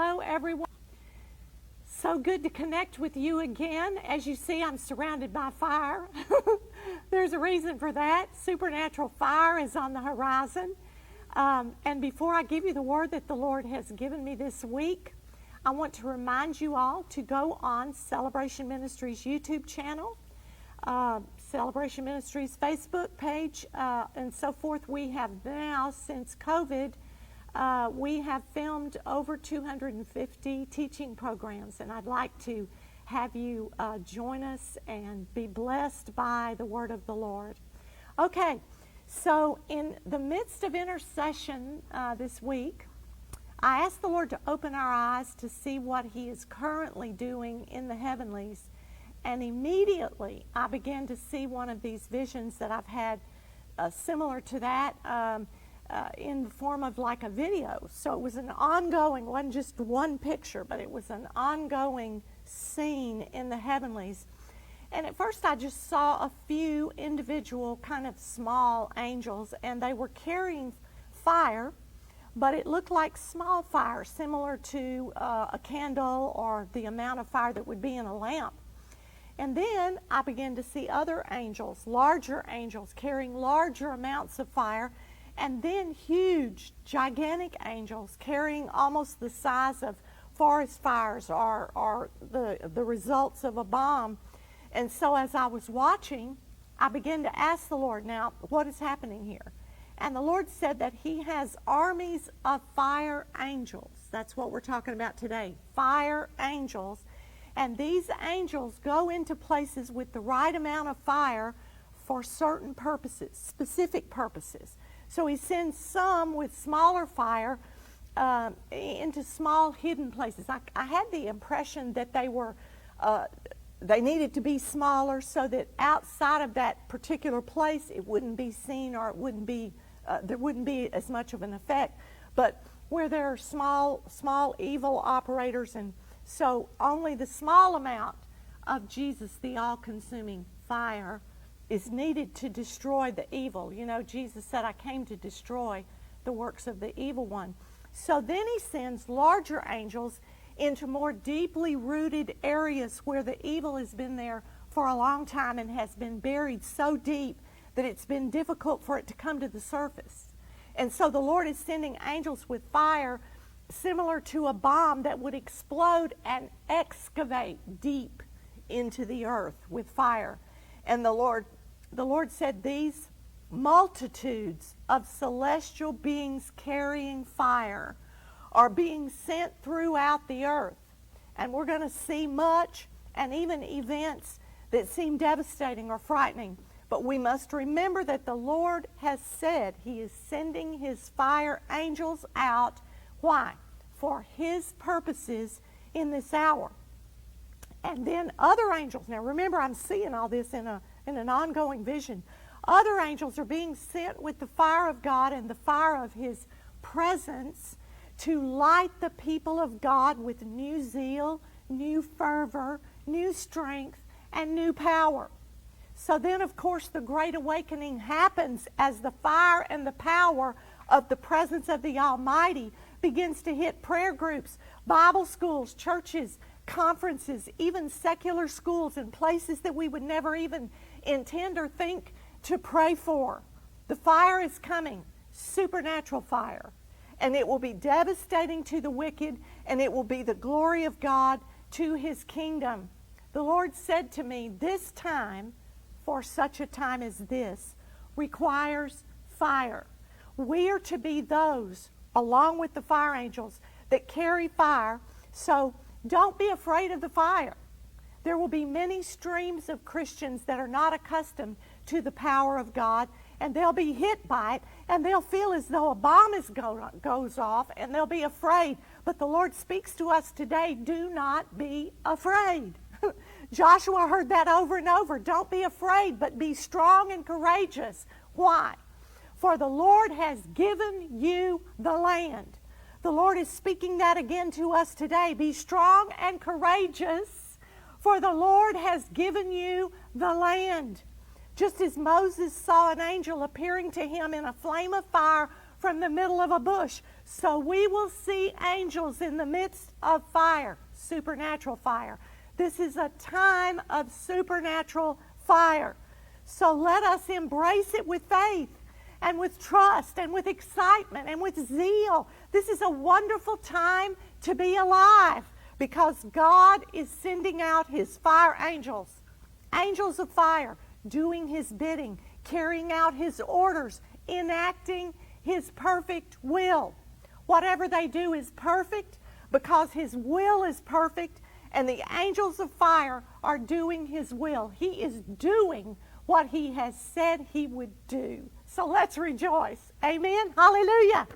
Hello, everyone. So good to connect with you again. As you see, I'm surrounded by fire. There's a reason for that. Supernatural fire is on the horizon. And before I give you the word that the Lord has given me this week, I want to remind you all to go on Celebration Ministries YouTube channel, Celebration Ministries Facebook page, and so forth. We have now, since COVID, we have filmed over 250 teaching programs, and I'd like to have you join us and be blessed by the word of the Lord. Okay, so in the midst of intercession this week, I asked the Lord to open our eyes to see what He is currently doing in the heavenlies, and immediately I began to see one of these visions that I've had similar to that, in the form of like a video. So it was an ongoing, wasn't just one picture, but it was an ongoing scene in the heavenlies. And at first I just saw a few individual kind of small angels, and they were carrying fire, but it looked like small fire, similar to a candle or the amount of fire that would be in a lamp. And then I began to see other angels, larger angels, carrying larger amounts of fire, and then huge, gigantic angels carrying almost the size of forest fires or the results of a bomb. And so as I was watching, I began to ask the Lord, now, what is happening here? And the Lord said that He has armies of fire angels. That's what we're talking about today, fire angels. And these angels go into places with the right amount of fire for certain purposes, specific purposes. So He sends some with smaller fire into small hidden places. I had the impression that they needed to be smaller so that outside of that particular place it wouldn't be seen, or it wouldn't be there wouldn't be as much of an effect. But where there are small evil operators, and so only the small amount of Jesus, the all-consuming fire, is needed to destroy the evil. You know, Jesus said, I came to destroy the works of the evil one. So then He sends larger angels into more deeply rooted areas where the evil has been there for a long time and has been buried so deep that it's been difficult for it to come to the surface. And so the Lord is sending angels with fire similar to a bomb that would explode and excavate deep into the earth with fire. And the Lord said these multitudes of celestial beings carrying fire are being sent throughout the earth. And we're going to see much, and even events that seem devastating or frightening. But we must remember that the Lord has said He is sending His fire angels out. Why? For His purposes in this hour. And then other angels. Now remember, I'm seeing all this in an ongoing vision. Other angels are being sent with the fire of God and the fire of His presence to light the people of God with new zeal, new fervor, new strength, and new power. So then, of course, the Great Awakening happens as the fire and the power of the presence of the Almighty begins to hit prayer groups, Bible schools, churches, conferences, even secular schools, and places that we would never even intend or think to pray for. The fire is coming, supernatural fire, and it will be devastating to the wicked, and it will be the glory of God to His kingdom. The Lord said to me, this time, for such a time as this, requires fire. We are to be those, along with the fire angels, that carry fire. So don't be afraid of the fire. There will be many streams of Christians that are not accustomed to the power of God, and they'll be hit by it, and they'll feel as though a bomb goes off, and they'll be afraid. But the Lord speaks to us today, do not be afraid. Joshua heard that over and over. Don't be afraid, but be strong and courageous. Why? For the Lord has given you the land. The Lord is speaking that again to us today. Be strong and courageous, for the Lord has given you the land. Just as Moses saw an angel appearing to him in a flame of fire from the middle of a bush, So we will see angels in the midst of fire, supernatural fire. This is a time of supernatural fire. So let us embrace it with faith and with trust and with excitement and with zeal. This is a wonderful time to be alive because God is sending out His fire angels, angels of fire, doing His bidding, carrying out His orders, enacting His perfect will. Whatever they do is perfect because His will is perfect, and the angels of fire are doing His will. He is doing what He has said He would do. So let's rejoice. Amen. Hallelujah.